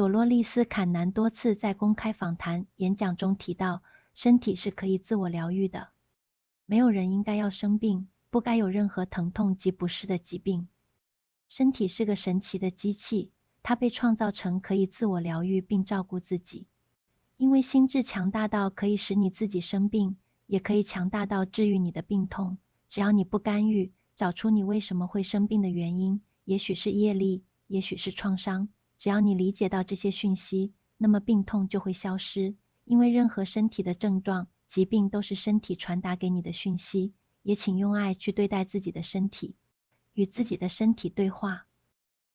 朵洛丽丝·坎南多次在公开访谈、演讲中提到，身体是可以自我疗愈的。没有人应该要生病，不该有任何疼痛及不适的疾病。身体是个神奇的机器，它被创造成可以自我疗愈并照顾自己。因为心智强大到可以使你自己生病，也可以强大到治愈你的病痛。只要你不干预，找出你为什么会生病的原因，也许是业力，也许是创伤。只要你理解到这些讯息，那么病痛就会消失。因为任何身体的症状、疾病都是身体传达给你的讯息。也请用爱去对待自己的身体，与自己的身体对话。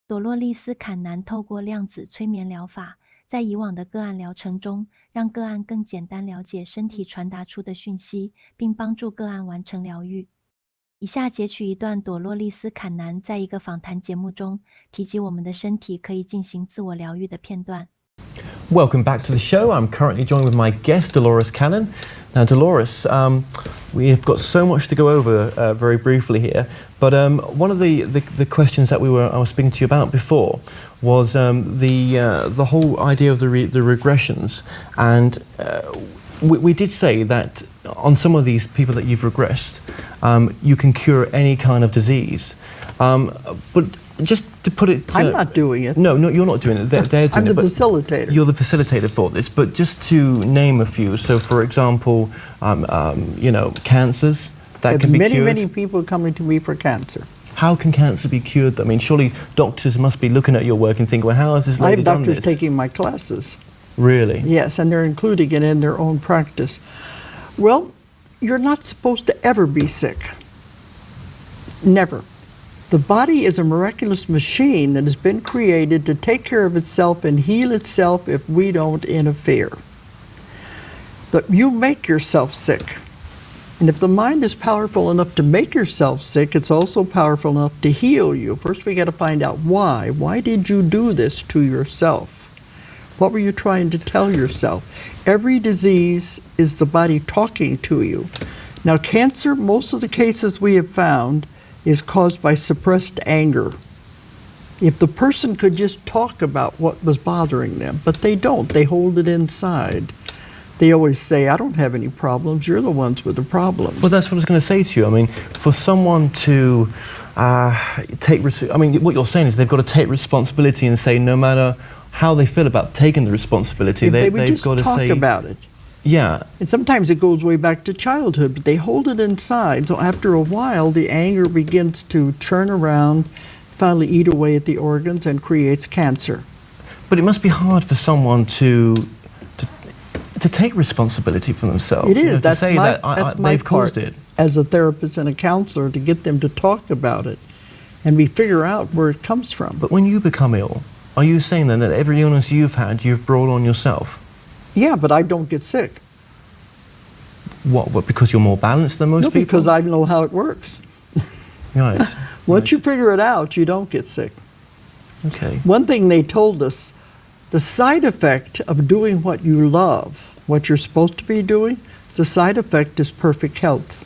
朵洛丽丝·坎南透过量子催眠疗法，在以往的个案疗程中，让个案更简单了解身体传达出的讯息，并帮助个案完成疗愈。以下截取一段朵洛丽丝·坎南在一个访谈节目中提及我们的身体可以进行自我疗愈的片段。Welcome back to the show. I'm currently joined with my guest, Dolores Cannon. Now, Dolores, we've got so much to go over very briefly here, but one of the questions that I was speaking to you about before was the whole idea of the regressions, and we did say that on some of these people that you've regressed, you can cure any kind of disease, but just to put it... I'm not doing it. No, you're not doing it. They're doing I'm it. the facilitator. You're the facilitator for this. But just to name a few, so for example, you know, cancers, that can be cured. Many people coming to me for cancer. How can cancer be cured? I mean, surely doctors must be looking at your work and thinking, well, how has this lady done this? I have doctors taking my classes. Really? Yes, and they're including it in their own practice. Well, you're not supposed to ever be sick. Never. The body is a miraculous machine that has been created to take care of itself and heal itself if we don't interfere. That you make yourself sick. And if the mind is powerful enough to make yourself sick, it's also powerful enough to heal you. First we got to find out why. Why did you do this to yourself? What were you trying to tell yourself? Every disease is the body talking to you. Now cancer, most of the cases we have found, is caused by suppressed anger. If the person could just talk about what was bothering them, but they don't, they hold it inside. They always say, I don't have any problems, you're the ones with the problems. Well, that's what I was going to say to you. I mean, for someone to what you're saying is they've got to take responsibility and say no matter how they feel about taking the responsibility, they've just got to talk about it. Yeah. And sometimes it goes way back to childhood, but they hold it inside. So after a while, the anger begins to churn around, finally eat away at the organs and creates cancer. But it must be hard for someone to take responsibility for themselves. It is. That's they've caused it. As a therapist and a counselor, to get them to talk about it, and we figure out where it comes from. But when you become ill, are you saying then that every illness you've had, you've brought on yourself? Yeah, but I don't get sick. What, because you're more balanced than most people? No, because I know how it works. Right. Once you figure it out, you don't get sick. Okay. One thing they told us, the side effect of doing what you love, what you're supposed to be doing, the side effect is perfect health.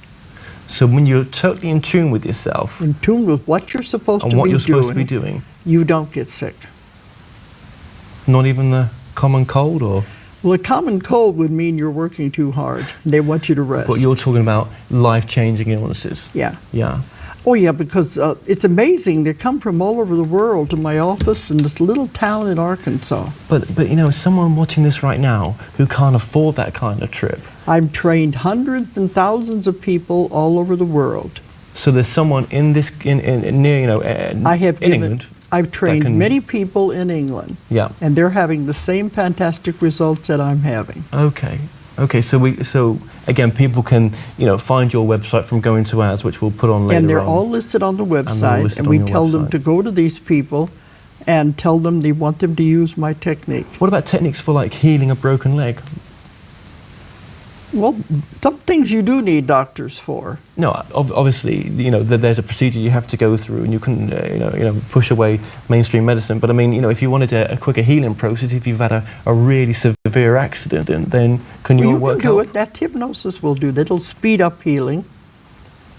So when you're totally in tune with yourself, in tune with what you're supposed and to what be you're doing, supposed to be doing, you don't get sick. Not even the common cold, or? Well, a common cold would mean you're working too hard. They want you to rest. But you're talking about life-changing illnesses. Yeah. Yeah. Oh, yeah, because it's amazing. They come from all over the world to my office in this little town in Arkansas. But you know, someone watching this right now who can't afford that kind of trip. I've trained hundreds and thousands of people all over the world. So there's someone in this, near, you know, in England. I've trained many people in England. Yeah. And they're having the same fantastic results that I'm having. Okay. Okay, so again, people can, you know, find your website from going to ours, which we'll put on later on. And they're all listed on the website, and we tell them to go to these people and tell them they want them to use my technique. What about techniques for like healing a broken leg? Well, some things you do need doctors for. No, obviously, you know, there's a procedure you have to go through, and you can, you know, push away mainstream medicine. But I mean, you know, if you wanted a quicker healing process, if you've had a really severe accident, then can your work help? You can do it. That hypnosis will do that. It'll speed up healing.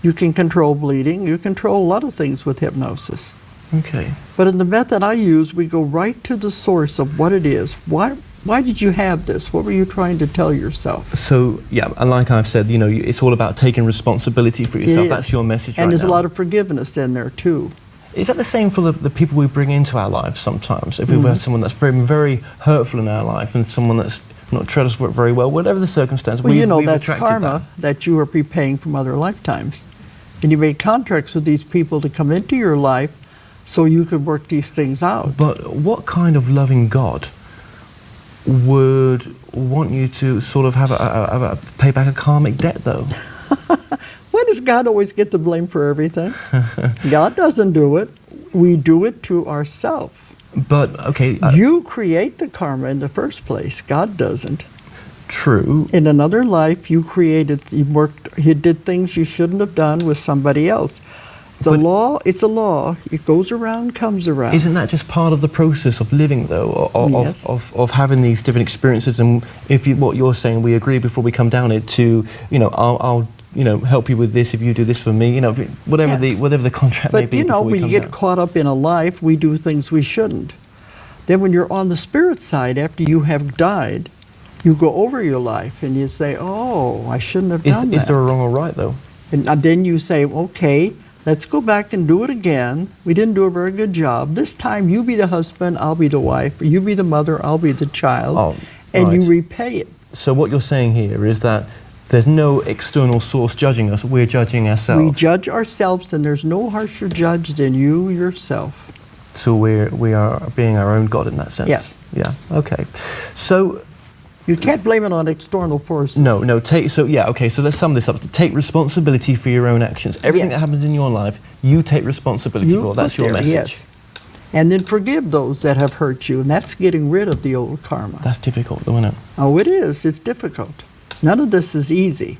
You can control bleeding. You control a lot of things with hypnosis. Okay. But in the method I use, we go right to the source of what it is. Why did you have this? What were you trying to tell yourself? So, yeah, and like I've said, it's all about taking responsibility for yourself. That's your message right now. And there's a lot of forgiveness in there, too. Is that the same for the people we bring into our lives sometimes? If we've had someone that's very, very hurtful in our life and someone that's not treated us very well, whatever the circumstance, well, we've that's attracted karma that you are prepaying from other lifetimes. And you made contracts with these people to come into your life so you could work these things out. But what kind of loving God would want you to sort of have pay back a karmic debt, though? Why does God always get the blame for everything? God doesn't do it. We do it to ourselves. But, okay... you create the karma in the first place. God doesn't. True. In another life, you did things you shouldn't have done with somebody else. It's a law. It goes around, comes around. Isn't that just part of the process of living, though, Yes. of having these different experiences? And what you're saying, we agree before we come down it to, I'll help you with this if you do this for me, whatever the contract may be. But when you get caught up in a life, we do things we shouldn't. Then when you're on the spirit side, after you have died, you go over your life and you say, "Oh, I shouldn't have done that." Is there a wrong or right, though? And then you say, "Okay, let's go back and do it again. We didn't do a very good job. This time you be the husband, I'll be the wife. You be the mother, I'll be the child." And you repay it. So what you're saying here is that there's no external source judging us. We're judging ourselves. We judge ourselves, and there's no harsher judge than you yourself. So we are being our own God in that sense. Yes. Yeah. Okay. So you can't blame it on external forces. No. So let's sum this up. Take responsibility for your own actions. Everything that happens in your life, you take responsibility for. That's your message. Yes. And then forgive those that have hurt you, and that's getting rid of the old karma. That's difficult, though, isn't it? Oh, it is. It's difficult. None of this is easy.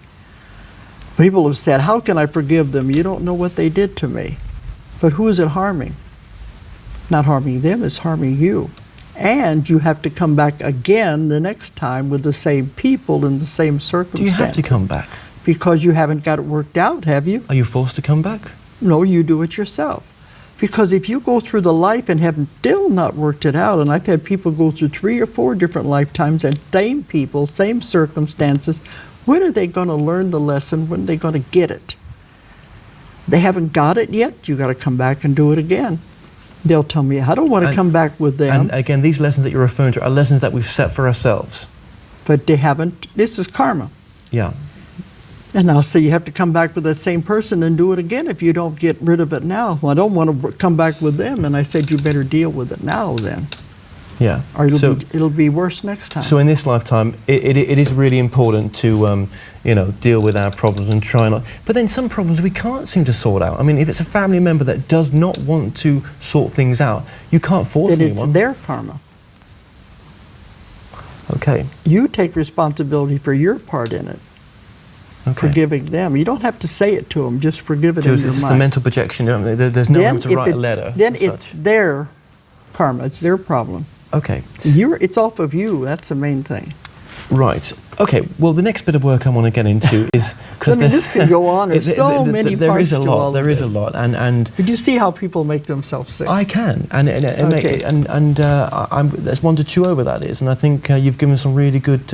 People have said, "How can I forgive them? You don't know what they did to me." But who is it harming? Not harming them, it's harming you. And you have to come back again the next time with the same people in the same circumstances. Do you have to come back? Because you haven't got it worked out, have you? Are you forced to come back? No, you do it yourself. Because if you go through the life and have still not worked it out, and I've had people go through 3 or 4 different lifetimes and same people, same circumstances, when are they going to learn the lesson? When are they going to get it? They haven't got it yet. You got to come back and do it again. They'll tell me, "I don't want to come back with them." And again, these lessons that you're referring to are lessons that we've set for ourselves. But they haven't. This is karma. Yeah. And I'll say you have to come back with that same person and do it again if you don't get rid of it now. Well, I don't want to come back with them. And I said, you better deal with it now then. Yeah. Or it'll be worse next time. So in this lifetime, it is really important to, deal with our problems and try not. But then some problems we can't seem to sort out. I mean, if it's a family member that does not want to sort things out, you can't force then anyone. It's their karma. Okay. You take responsibility for your part in it. Okay. Forgiving them. You don't have to say it to them. Just forgive it in your mind. It's just a mental projection. There's no one to write a letter. Then it's their karma. It's their problem. Okay. It's off of you. That's the main thing. Right. Okay. Well, the next bit of work I want to get into is because this could go on. There's so many parts to all There is a lot, and did you see how people make themselves sick? I can, and Okay. there's one to chew over. That is, and I think you've given some really good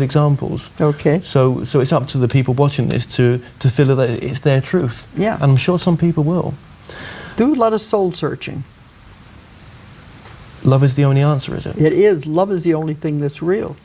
examples. Okay. So it's up to the people watching this to feel that it's their truth. Yeah. And I'm sure some people will. Do a lot of soul searching. Love is the only answer, is it? It is. Love is the only thing that's real.